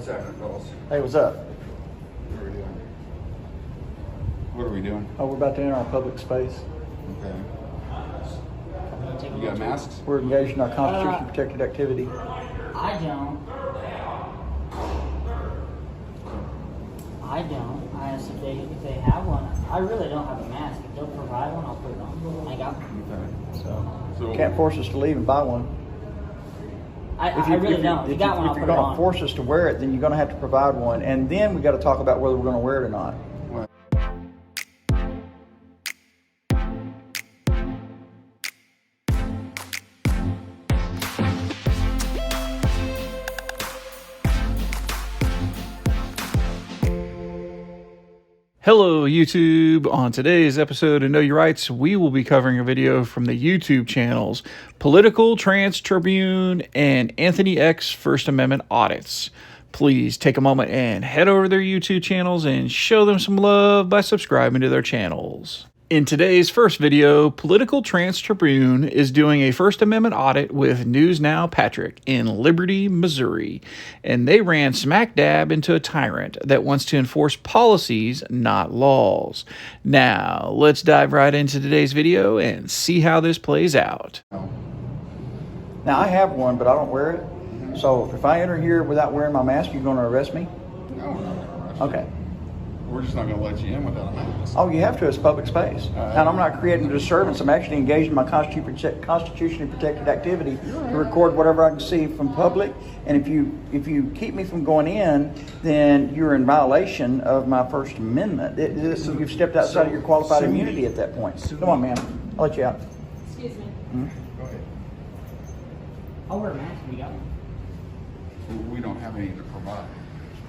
What's happening, fellas? Hey, what's up? What are we doing? What are we doing? Oh, we're about to enter our public space. Okay. You got masks? We're engaged in our Constitution protected activity. I don't. I asked if they have one. I really don't have a mask. If they'll provide one, I'll put it on. I got one. Okay. So Can't force us to leave and buy one. I really don't. If you got one, I'll if put you're it going to on. force us to wear it, then you're going to have to provide one. And then we got to talk about whether we're going to wear it or not. Hello YouTube. On today's episode of Know Your Rights, we will be covering a video from the YouTube channels Political Trans Tribune and Anthony X First Amendment Audits. Please take a moment and head over to their YouTube channels and show them some love by subscribing to their channels. In today's first video, Political Trans Tribune is doing a First Amendment audit with News Now Patrick in Liberty, Missouri, and they ran smack dab into a tyrant that wants to enforce policies, not laws. Now, let's dive right into today's video and see how this plays out. Now, I have one, but I don't wear it. So if I enter here without wearing my mask, you're going to arrest me? No, we're not going to arrest you. Okay. We're just not going to let you in without a mask. Oh, you have to. It's public space. And I'm not creating a disturbance. I'm actually engaged in my constitutionally protected activity to record whatever I can see from public. And if you keep me from going in, then you're in violation of my First Amendment. You've stepped outside of your qualified immunity at that point. Come on, man. I'll let you out. Excuse me. Go ahead. I'll wear a mask if you got one. We don't have any to provide.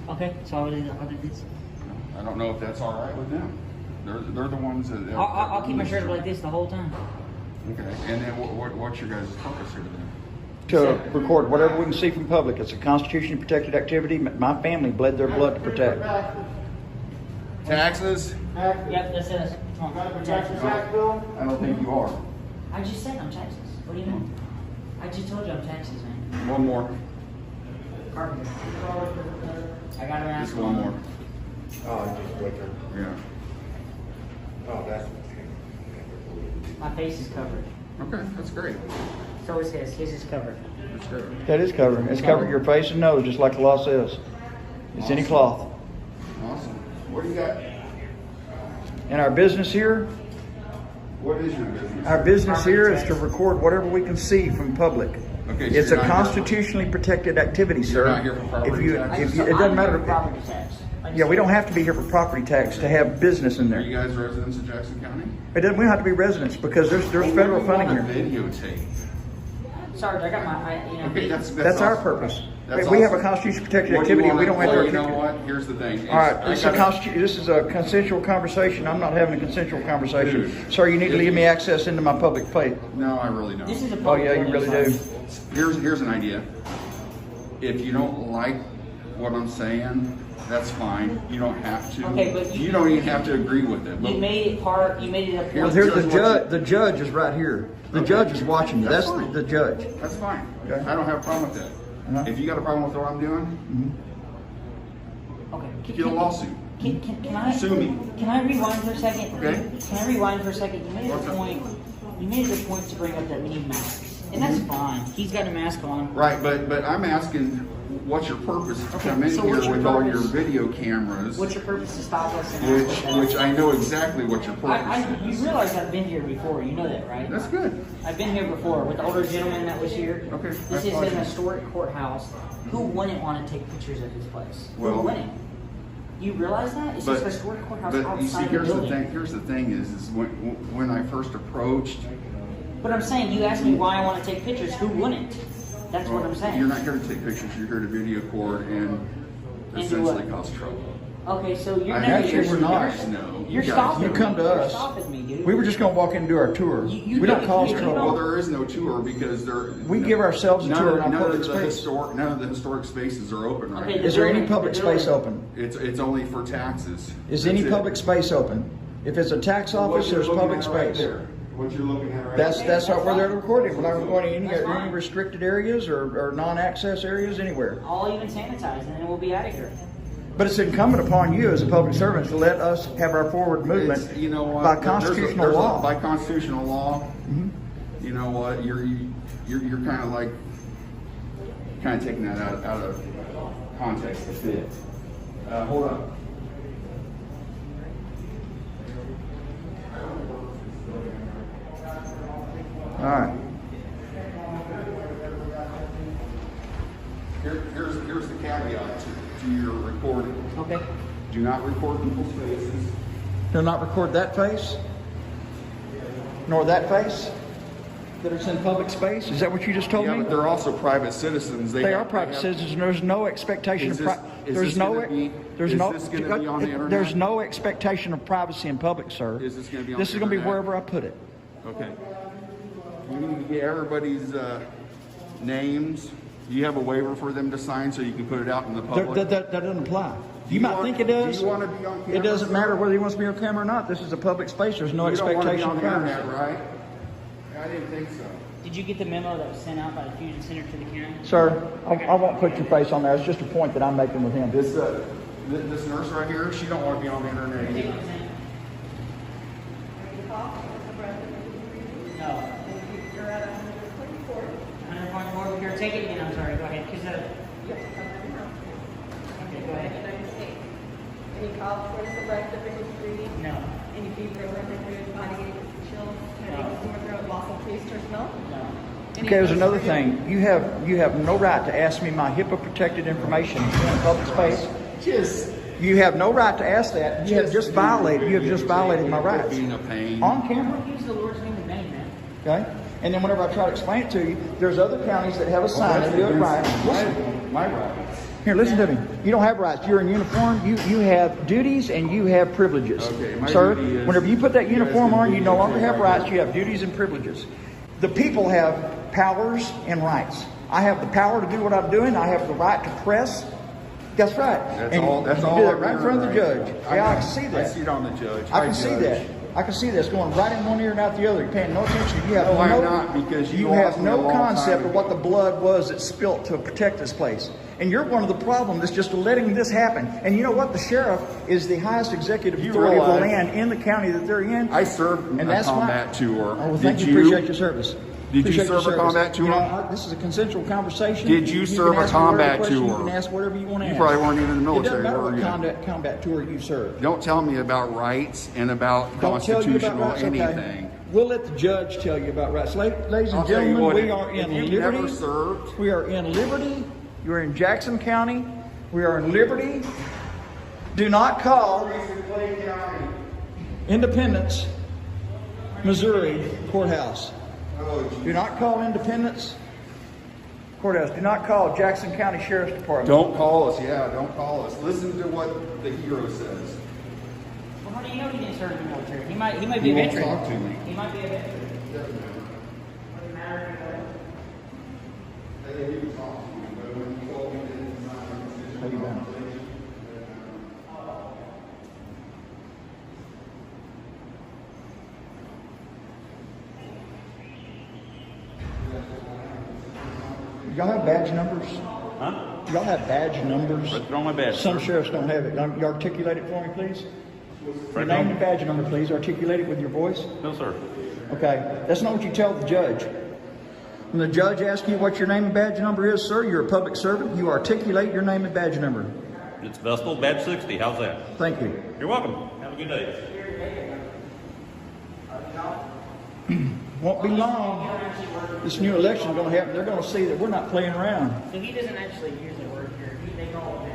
Okay, so I'll do this. I don't know if that's all right with them. They're the ones that... I'll keep my shirt like this the whole time. Okay. And then what's your guys' purpose here then? To record whatever we can see from public. It's a constitutionally protected activity. My family bled their blood to protect. Taxes? Yep, that's it. Come on, taxes. I don't think you are. I just said I'm Texas. What do you mean? I just told you I'm Texas, man. One more. Carpenter. I got her ass. Just one more. Oh, just quicker. Yeah. Oh, that's. My face is covered. Okay, that's great. So is his. His is covered. That's great. That is covering. It's covering your face and nose, just like the law says. It's any cloth. Awesome. What do you got? And our business here, What is your business? our business here is to record whatever we can see from public. Okay, so It's a you're not constitutionally protected activity, sir. You're not here for property tax? It doesn't matter. Property tax. Yeah, we don't have to be here for property tax to have business in Are there. you guys residents of Jackson County? We don't have to be residents because there's federal funding here. Videotape. Sorry, I got my. Okay, That's our awesome. purpose. That's We have a awesome. constitutionally protected What do you activity. wanna- We don't have to. well, you know what? Here's the thing. All right, this is a consensual conversation. I'm not having a consensual conversation. Dude. Sir, you need to give me access into my public place. No, I really don't. This is a Oh public yeah, you building, really do. sorry. Here's an idea. If you don't like what I'm saying, that's fine. You don't have to. Okay, but you- don't even have to agree with it. You made it part. You made it a Well, point. here's Judge, the judge. The judge is right here. The Okay. judge is watching you. That's That's fine. the judge. That's fine. Okay. I don't have a problem with that. Uh-huh. If you got a problem with what I'm doing, Okay. get a lawsuit. Can I Sue me. Can I rewind for a second? Okay. Can I rewind for a second? You made What's a up? point. You made a point to bring up that we need masks, and that's fine. He's got a mask on. Right, but I'm asking, what's your purpose to come in so here what's your with all your purpose? video cameras? What's your purpose to stop us? And Which I know exactly what your purpose you is. realize I've been here before. You know that, right? That's good. I've been here before with the older gentleman that was here. Okay, This that's is fine. an historic courthouse. Who wouldn't want to take pictures of this place? Well- Who wouldn't? You realize that? It's just a historic courthouse but outside you see, the here's the building. thing. Here's the thing is when I first approached. But I'm saying, you asked me why I want to take pictures. Who wouldn't? That's what I'm saying. You're not here to take pictures. You're here to video record and do essentially what? cause trouble. Okay, so you're I never. actually You're, we're not. You're, No, you're you guys- stopping. You come to me. You're us. stopping me, dude. We were just going to walk in and do our tour. You We don't don't- cause you trouble. Well, there is no tour because We give ourselves a none tour of- in our none public of the space. None of the historic spaces are open right Okay, now. Is there any building- public the space building. open? It's only for taxes. Is That's any it. public space open? If it's a tax What office, you're there's looking public at right space. there. What you're looking at right That's where they're recording. We're not recording any restricted areas or non-access areas anywhere. I'll even sanitize and then we'll be out of here. But it's incumbent upon you as a public servant to let us have our forward movement You know what? by constitutional law. By constitutional law, you know what? You're kind of like taking that out of context a bit. Hold up. All right. Here's the caveat to your recording. Okay. Do not record people's faces. Do not record that face, nor that face, that it's in public space. Is that what you just told Yeah, me? but they're also private citizens. They are private citizens, and there's no expectation Is of this- is there's this no gonna be- there's is no this gonna be on the internet? there's no expectation of privacy in public, sir. Is this going to be on This the is going to be internet? wherever I put it. Okay. We need to get everybody's names. Do you have a waiver for them to sign so you can put it out in the public? That doesn't apply. Do You might think it does. Do you want to be on camera? It doesn't sir? matter whether he wants to be on camera or not. This is a public space. There's no You don't want to be expectation on of the privacy. internet, right? I didn't think so. Did you get the memo that was sent out by the Fusion Center to the county? Sir, I won't put your face on there. It's just a point that I'm making with him. This nurse right here, she don't want to be on the internet You take either. what I'm saying? No. You're at 124. 100.4, here, take it again, I'm sorry, go ahead. Okay, go ahead. United States. Any cause for the arrest of any treaty? No, Any fever, liver, body aches, chills, headaches, sore throat, loss of taste or smell? no. Any Okay, there's of those another for you? thing. You have no right to ask me my HIPAA-protected information in a public space. You have no right to ask that. You have just violated my rights Being a pain. on camera. Don't use the Lord's name in vain, man. Okay, and then whenever I try to explain it to you, there's other counties that have a sign and do it right. Listen. My rights. Here, listen to me. You don't have rights. You're in uniform. You have duties and you have privileges. Okay, my Sir, duty is- whenever you put that you guys uniform can on, do you no your longer thing have right rights. now. You have duties and privileges. The people have powers and rights. I have the power to do what I'm doing. I have the right to press. That's right. That's And all. That's you all. do that I'm right in front of the hearing, judge. right? Yeah, I can see I that. see it on the judge. I Hi, can see Judge. that. I can see this going right in one ear and out the other. You're paying no attention. You have No, I'm not, because you have lost me a no long concept time of what the blood was that spilt to protect this place. And you're one of the problems that's just letting this happen. And you know what? The sheriff is the highest executive You authority of the realize- land in the county that they're in. I served and a that's combat why, tour. Oh, well, Did thank you. you? Appreciate your service. Did you Appreciate your serve a service. combat tour? You know, this is a consensual conversation. Did you serve can a ask me whatever combat question, tour? You can ask whatever you want to You ask. probably weren't even in the It military, doesn't matter were what you? combat tour you served. Don't tell me about rights and about Don't tell you about constitutional rights, okay? anything. We'll let the judge tell you about rights. Ladies I'll and tell you gentlemen, what, we are if in you've never Liberty. served, We are in Liberty. You're in Jackson County. We are in Liberty. Do not call Independence, Missouri Courthouse. Do not call Independence Courthouse. Do not call Jackson County Sheriff's Department. don't call us. Yeah, don't call us. Listen to what the hero says. Well, how do you know he didn't serve in the military? He might be He a won't veteran. talk to me. He might be a veteran. Doesn't matter. Doesn't matter. Hey, he was talking to me, but when he told me that it's not a constitutional How you been? violation, Y'all have badge numbers? Huh? Y'all have badge numbers? Right there on my badge, Some sir. sheriffs don't have it. You articulate it for me, please? Your Right name now? and badge number, please. Articulate it with your voice. No, sir. Okay, that's not what you tell the judge. When the judge asks you what your name and badge number is, sir, you're a public servant. You articulate your name and badge number. It's Vestal, badge 60. How's that? Thank you. You're welcome. Have a good day. Won't be long. This new election is going to happen. They're going to see that we're not playing around. So he doesn't actually use the word here. They call it.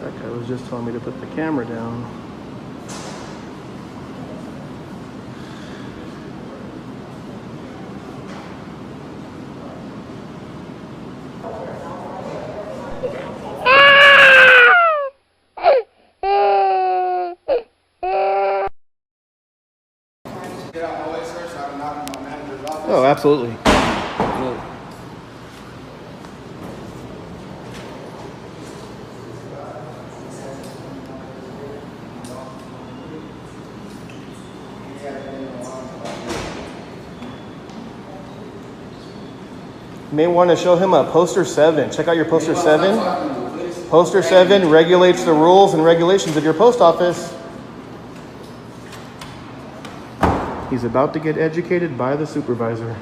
That guy was just telling me to put the camera down. Oh, absolutely. Absolutely. You may want to show him a poster 7. Check out your poster 7. Poster 7 regulates the rules and regulations of your post office. He's about to get educated by the supervisor.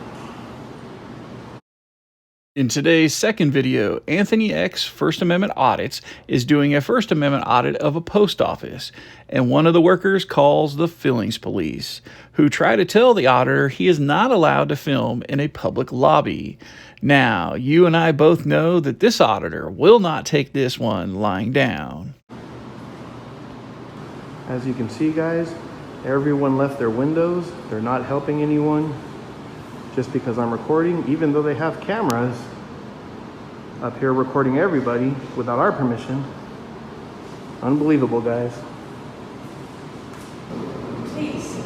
In today's second video, Anthony X First Amendment Audits is doing a First Amendment audit of a post office, and one of the workers calls the Fillings Police, who try to tell the auditor he is not allowed to film in a public lobby. Now, you and I both know that this auditor will not take this one lying down. As you can see, guys, everyone left their windows. They're not helping anyone. Just because I'm recording, even though they have cameras up here recording everybody without our permission. Unbelievable, guys. Please,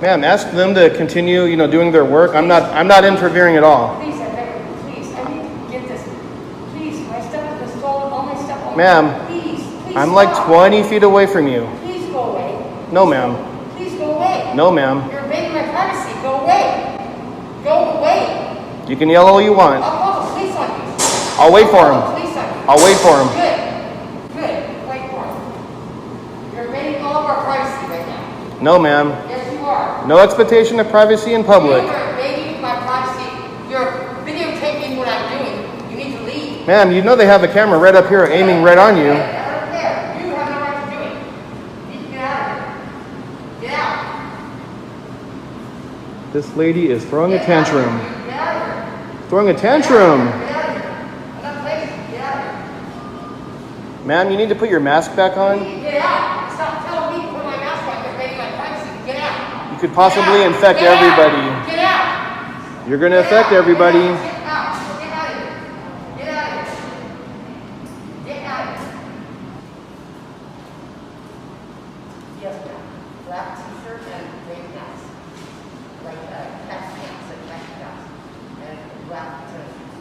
Ma'am, ask them to continue, doing their work. I'm not interfering at all. please, I beg of you, please, I need to get this. Please, my stuff was stolen, all my stuff. Ma'am, Please, I'm like stop. 20 feet away from you. Please go away. No, ma'am. Please go away. No, ma'am. You're invading my privacy. Go away. Go away. You can yell all you want. I'll call the police on you. I'll wait for him. I'll call the police on you. I'll wait for him. Good. Good. Wait for him. You're invading all of our privacy right now. No, ma'am. Yes, you are. No expectation of privacy in public. You're invading my privacy. You're videotaping what I'm doing. You need to leave. Ma'am, you know they have a camera right up here aiming right on you. I don't care. You have no right to do it. You need to get out of here. Get out. This lady is throwing a tantrum. Get out of here. Throwing a tantrum. Get out of here. I'm not playing. Get out of here. Ma'am, you need to put your mask back on. Get out. Stop telling me to put my mask on. You're invading my privacy. Get out. You could possibly Get out. infect Get out. everybody. Get out. You're going to affect everybody. Get out. Get out of here. Get out of here. Get out of here. Yes, ma'am. Black t-shirt and green pants. Like pants pants and black pants. And black tennis shoes.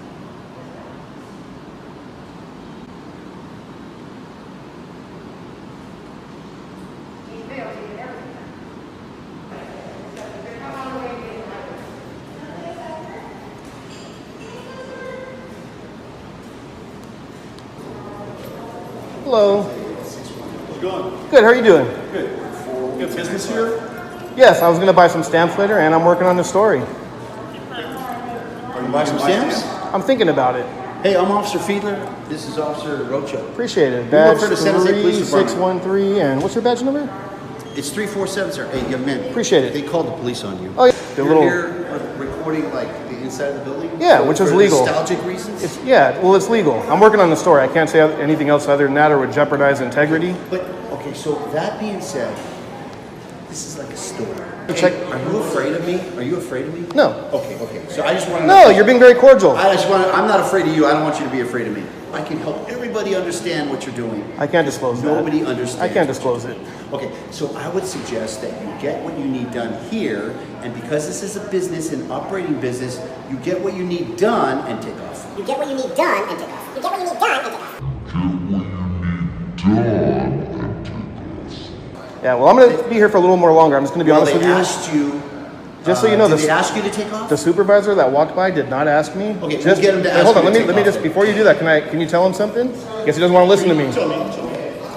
Yes, ma'am. He's videotaping everything. Come on away and get in my way. Hello. How's it going? Good, how are you doing? Good. You got business here? Yes, I was going to buy some stamps later, and I'm working on the story. Are you buying some stamps? I'm thinking about it. Hey, I'm Officer Fiedler. This is Officer Rocha. Appreciate it. We Badge work for the San Jose Police Department. 3613, and what's your badge number? It's 347, sir. Hey, young man. Appreciate it. They called the police on you. Oh, yeah. The You're little. here recording like the inside of the building? Yeah, So which is for legal. Nostalgic reasons? It's legal. I'm working on the story. I can't say anything else other than that or would jeopardize integrity. But, okay, so that being said, this is like a store. Check. Hey, are you afraid of me? Are you afraid of me? No. Okay. So I just want to... No, you're being very cordial. I'm not afraid of you. I don't want you to be afraid of me. I can help everybody understand what you're doing. I can't disclose that. Nobody understands. I can't disclose it. Okay, so I would suggest that you get what you need done here, and because this is a business, an operating business, you get what you need done and take off. You get what you need done and take off. You get what you need done and take off. Yeah, well, I'm going to be here for a little more longer. I'm just going to be honest with you. Asked you. Just so you know, did they ask you to take off? The supervisor that walked by did not ask me. Okay, just we'll get him to ask hold on. you to Let me take just off. before you do that, can you tell him something? Guess he doesn't want to listen to me. Tell me.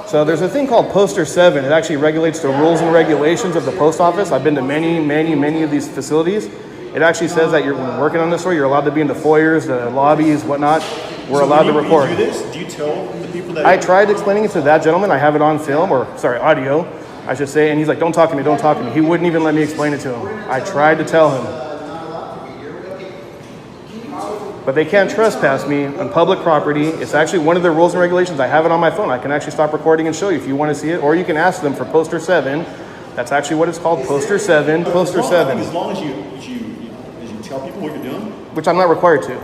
So there's a thing called Poster 7. It actually regulates the rules and regulations of the post office. I've been to many of these facilities. It actually says that when you're working on this story, you're allowed to be in the foyers, the lobbies, whatnot. We're allowed to record. When you do this, do you tell the people that... I tried explaining it to that gentleman. I have it on film, audio, I should say. And he's like, don't talk to me. He wouldn't even let me explain it to him. I tried to tell him. But they can't trespass me on public property. It's actually one of the rules and regulations. I have it on my phone. I can actually stop recording and show you if you want to see it. Or you can ask them for Poster 7. That's actually what it's called, Poster 7. Poster 7. As long as you tell people what you're doing. Which I'm not required to.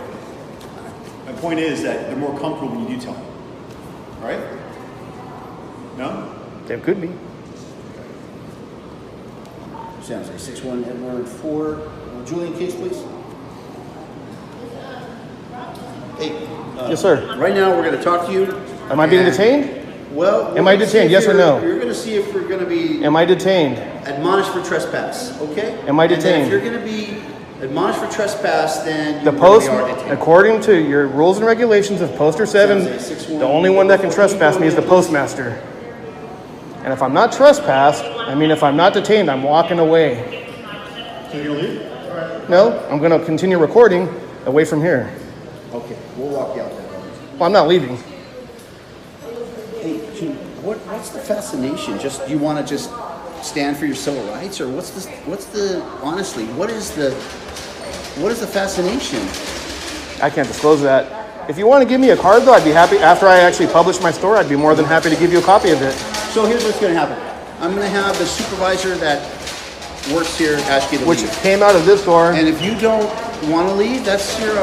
My point is that they're more comfortable when you do tell them. Right? No? It could be. Sounds like 61 Edward 4. Julian, case, please. Hey. Yes, sir. Right now, we're going to talk to you. Am I being detained? Well, am I detained? Yes or no? You're going to see if we're going to be. Am I detained? admonished for trespass, okay? Am I And then detained? if you're gonna be admonished for trespass, then The you post, really are detained. according to your rules and regulations of Poster 7, Sounds like 6-1. the only one that can trespass me is the postmaster. And if I'm not trespassed, I mean if I'm not detained, I'm walking away. So you're gonna leave? All right. No, I'm gonna continue recording away from here. Okay, we'll walk you out there. Well, I'm not leaving. Hey, Gene, what's the fascination? Just you want to just stand for your civil rights, or honestly, what is the fascination? I can't disclose that. If you want to give me a card, though, I'd be happy. After I actually publish my story, I'd be more than happy to give you a copy of it. So here's what's going to happen. I'm going to have the supervisor that works here ask you to Which leave. came out of this door. And if you don't want to leave, that's your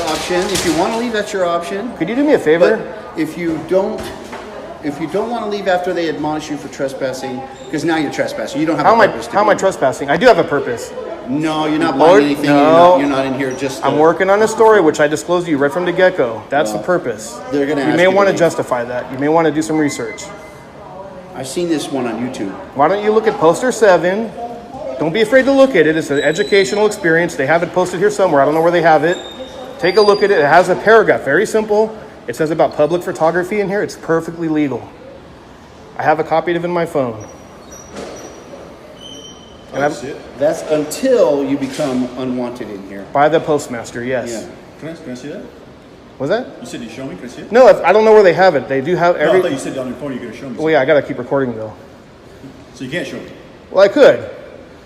option. If you want to leave, that's your option. Could you do me a favor? But if you don't want to leave after they admonish you for trespassing, because now you're trespassing, you don't have a purpose. How am I trespassing? I do have a purpose. No, you're not Lord, buying anything. no. You're not in here just. I'm working on a story which I disclosed to you right from the get-go. That's the purpose. They're going to. You may want to justify that. You may want to do some research. I've seen this one on YouTube. Why don't you look at Poster 7? Don't be afraid to look at it. It's an educational experience. They have it posted here somewhere. I don't know where they have it. Take a look at it. It has a paragraph. Very simple. It says about public photography in here. It's perfectly legal. I have a copy of it in my phone. And That's until you become unwanted in here. By the postmaster, yes. Yeah. Can I see that? Was that? You said you show me. Can I see it? No, I don't know where they have it. They do have No, I every. thought you said on your phone you're gonna show me. Well, yeah, I gotta keep recording though. So you can't show me, Well, I could.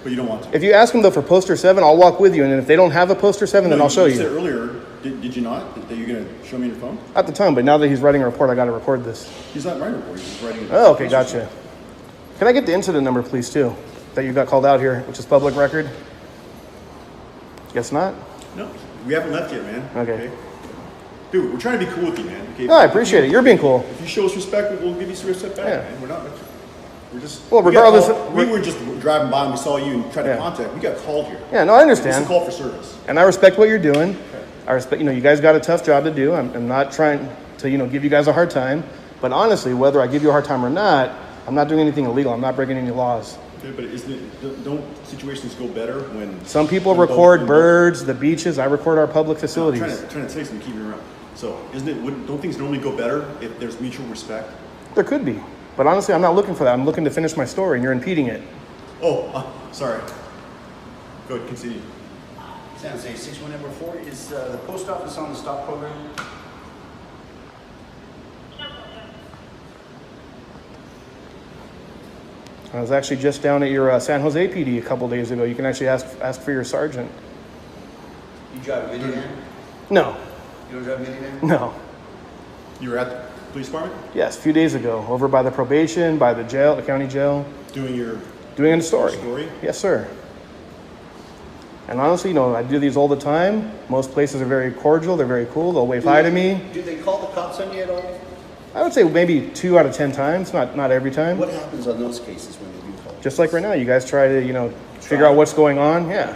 but you don't want to. If you ask them though for Poster 7, I'll walk with you, and if they don't have a Poster 7, then I'll show You said you. earlier, did you not, that you're gonna show me your phone? At the time, but now that he's writing a report, I gotta record this. He's not writing a report. He's just writing. Oh, okay, gotcha. Can I get the incident number, please, too? That you got called out here, which is public record? Guess not? No, we haven't left yet, man. Okay. Dude, we're trying to be cool with you, man. Okay? No, I appreciate it. You're being cool. If you show us respect, we'll give you some respect back, Yeah. man. We're just. Well, we got regardless called- of- we were just driving by and we saw you and tried Yeah. to contact. We got called here. Yeah, no, I This is a understand. call for service. And I respect what you're doing. I respect, you guys got a tough job to do. I'm not trying to, give you guys a hard time. But honestly, whether I give you a hard time or not, I'm not doing anything illegal. I'm not breaking any laws. Okay, but don't situations go better when Some people when record both- birds, the beaches. I record our public I'm facilities. trying to tell you something, keep you around. So don't things normally go better if there's mutual respect? There could be. But honestly, I'm not looking for that. I'm looking to finish my story, and you're impeding it. Oh, sorry. Go ahead, continue. San Jose 61944 is the post office on the stop program. I was actually just down at your San Jose PD a couple days ago. You can actually ask for your sergeant. You drive a minivan? No, You don't drive a minivan? no. You were at the police department Yes, a few days ago, over by the probation, by the jail, the county jail, doing doing a story. story? Yes, sir. And honestly, I do these all the time. Most places are very cordial. They're very cool. They'll wave hi to me. Do they call the cops on you at all? I would say maybe 2 out of 10 times, not every time. What happens on those cases when they do call? Just like right now, you guys try to, figure out what's going on. Yeah.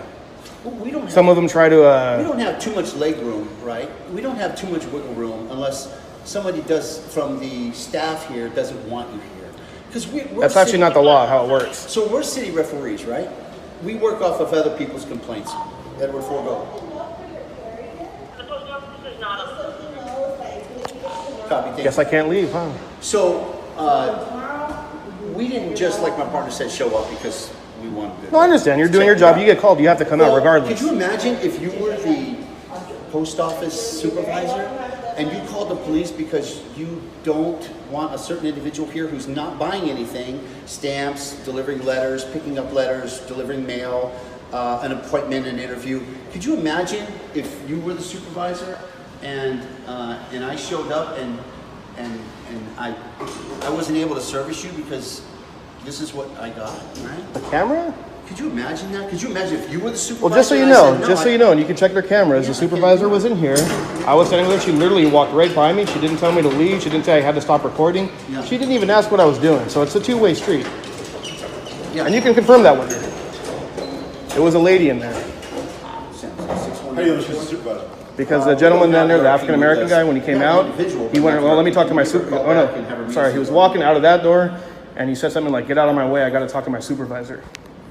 Well, we don't have, Some of them try we to, don't have too much leg room, right? We don't have too much wiggle room unless somebody from the staff here doesn't want you here. Because we're that's actually not the law, how it works. So we're city referees, right? We work off of other people's complaints. Edward, forego. The post office is not open. Copy, thank Guess you. I can't leave, huh? So, we didn't just, like my partner said, show up because we wanted to. No, I understand. You're doing your job. You get called. You have to come out regardless. Could you imagine if you were the post office supervisor and you called the police because you don't want a certain individual here who's not buying anything, stamps, delivering letters, picking up letters, delivering mail, an appointment, an interview. Could you imagine if you were the supervisor and I showed up and I wasn't able to service you because this is what I got, right? The camera? Could you imagine that? Could you imagine if you were the supervisor? Well, just so you and I know, said, no, just so you know, and you can check their cameras, the supervisor was in here. I was standing there. She literally walked right by me. She didn't tell me to leave. She didn't say I had to stop recording. Yeah. She didn't even ask what I was doing. So it's a two-way street. Yeah. And you can confirm that with her. It was a lady in there. How do you know she's a supervisor? Because the gentleman down there, the African-American guy, when he came out, he went, well, let me talk to my supervisor. Oh, no, sorry. He was walking out of that door, and he said something like, get out of my way. I got to talk to my supervisor.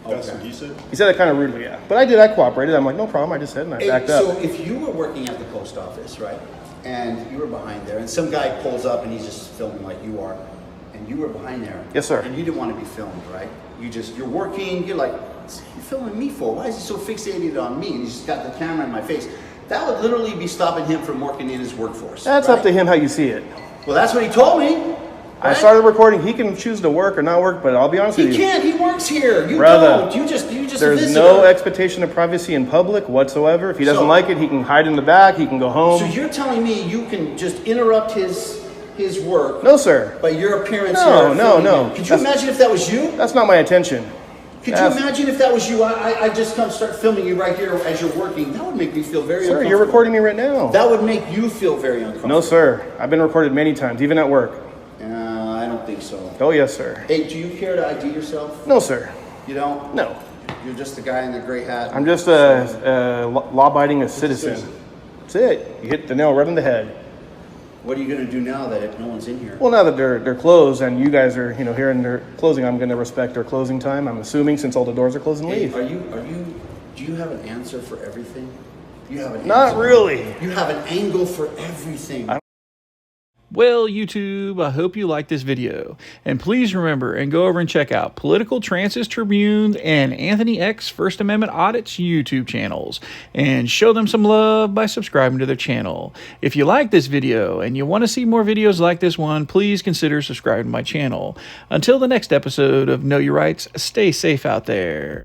That's what he said? He said that kind of rudely, yeah. But I cooperated. I'm like, no problem. I just said, and I backed up. So if you were working at the post office, right, and you were behind there, and some guy pulls up and he's just filming like you are, and you were behind there. Yes, sir. And you didn't want to be filmed, right? You're working, you're like, what's he filming me for? Why is he so fixated on me? And he's just got the camera in my face. That would literally be stopping him from working in his workforce. That's up to him how you see it. Well, that's what he told me. I started recording. He can choose to work or not work, but I'll be honest with you. He can't. He works here. You Brother, don't. You just there's no expectation of privacy in public whatsoever. If he doesn't like it, he can hide in the back. He can go home. So you're telling me you can just interrupt his work? No, sir. By your appearance No, here? no. Could you imagine if that was you? That's not my intention. Could you imagine if that was you? I just come start filming you right here as you're working. That would make me feel very uncomfortable. Sir, you're recording me right now. That would make you feel very uncomfortable. No, sir. I've been recorded many times, even at work. I don't think so. Oh, yes, sir. Hey, do you care to ID yourself? No, sir. You don't? No. You're just the guy in the gray hat? I'm just a law-abiding citizen. That's it. You hit the nail right on the head. What are you going to do now that no one's in here? Well, now that they're closed and you guys are, here in their closing, I'm going to respect their closing time. I'm assuming since all the doors are closed and leave. Do you have an answer for everything? You have an Not answer. really. You have an angle for everything. Well, YouTube, I hope you liked this video. And please remember and go over and check out Political Trances Tribune and Anthony X First Amendment Audit's YouTube channels. And show them some love by subscribing to their channel. If you like this video and you want to see more videos like this one, please consider subscribing to my channel. Until the next episode of Know Your Rights, stay safe out there.